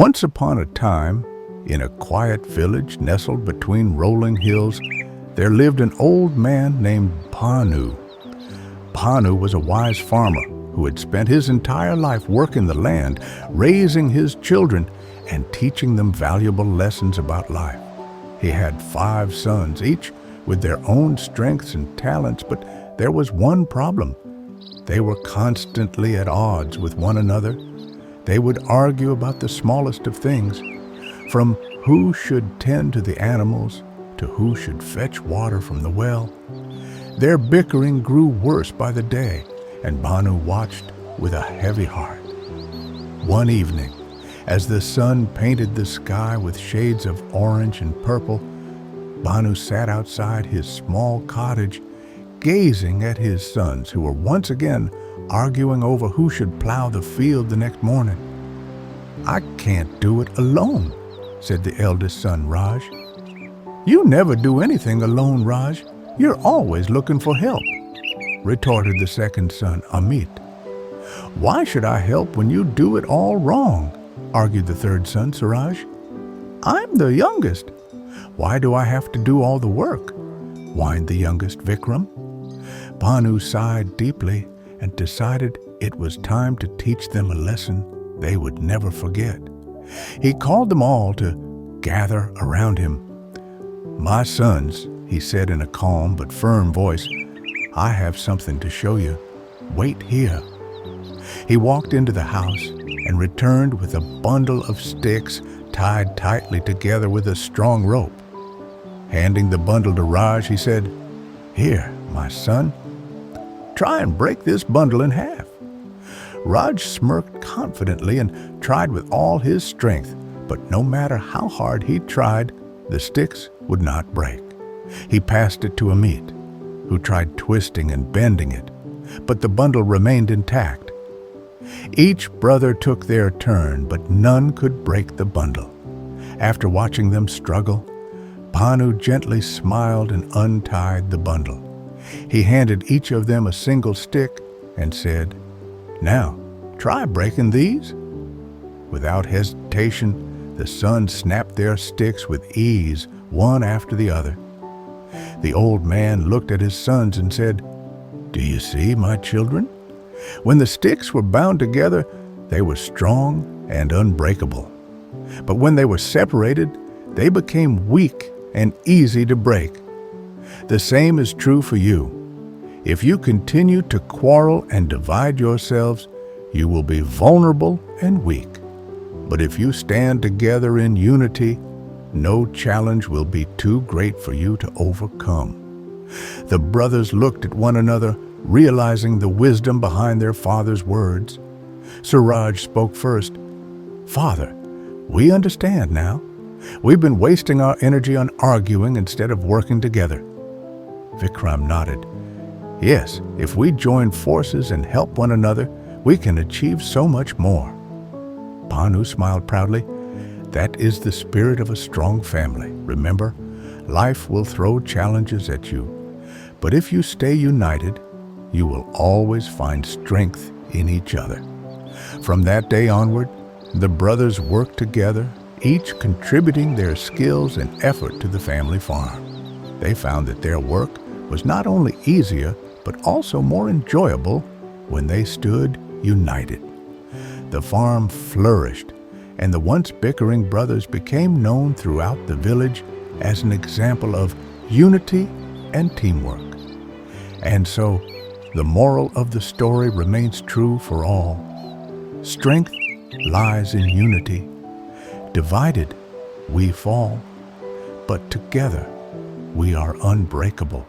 Once upon a time, in a quiet village nestled between rolling hills, there lived an old man named Bhanu. Bhanu was a wise farmer who had spent his entire life working the land, raising his children, and teaching them valuable lessons about life. He had 5 sons, each with their own strengths and talents, but there was one problem. They were constantly at odds with one another. They would argue about the smallest of things, from who should tend to the animals to who should fetch water from the well. Their bickering grew worse by the day, and Bhanu watched with a heavy heart. One evening, as the sun painted the sky with shades of orange and purple, Bhanu sat outside his small cottage, gazing at his sons, who were once again arguing over who should plow the field the next morning. "I can't do it alone," said the eldest son, Raj. "You never do anything alone, Raj. You're always looking for help," retorted the second son, Amit. "Why should I help when you do it all wrong?" argued the third son, Suraj. "I'm the youngest. Why do I have to do all the work?" whined the youngest, Vikram. Bhanu sighed deeply and decided it was time to teach them a lesson they would never forget. He called them all to gather around him. "My sons," he said in a calm but firm voice, "I have something to show you. Wait here." He walked into the house and returned with a bundle of sticks tied tightly together with a strong rope. Handing the bundle to Raj, he said, "Here, my son, try and break this bundle in half." Raj smirked confidently and tried with all his strength, but no matter how hard he tried, the sticks would not break. He passed it to Amit, who tried twisting and bending it, but the bundle remained intact. Each brother took their turn, but none could break the bundle. After watching them struggle, Bhanu gently smiled and untied the bundle. He handed each of them a single stick and said, "Now, try breaking these." Without hesitation, the sons snapped their sticks with ease, one after the other. The old man looked at his sons and said, "Do you see, my children? When the sticks were bound together, they were strong and unbreakable. But when they were separated, they became weak and easy to break. The same is true for you. If you continue to quarrel and divide yourselves, you will be vulnerable and weak. But if you stand together in unity, no challenge will be too great for you to overcome." The brothers looked at one another, realizing the wisdom behind their father's words. Suraj spoke first. "Father, we understand now. We've been wasting our energy on arguing instead of working together." Vikram nodded. "Yes, if we join forces and help one another, we can achieve so much more." Bhanu smiled proudly. "That is the spirit of a strong family. Remember, life will throw challenges at you, but if you stay united, you will always find strength in each other." From that day onward, the brothers worked together, each contributing their skills and effort to the family farm. They found that their work was not only easier, but also more enjoyable when they stood united. The farm flourished, and the once bickering brothers became known throughout the village as an example of unity and teamwork. And so, the moral of the story remains true for all. Strength lies in unity. Divided, we fall, but together, we are unbreakable.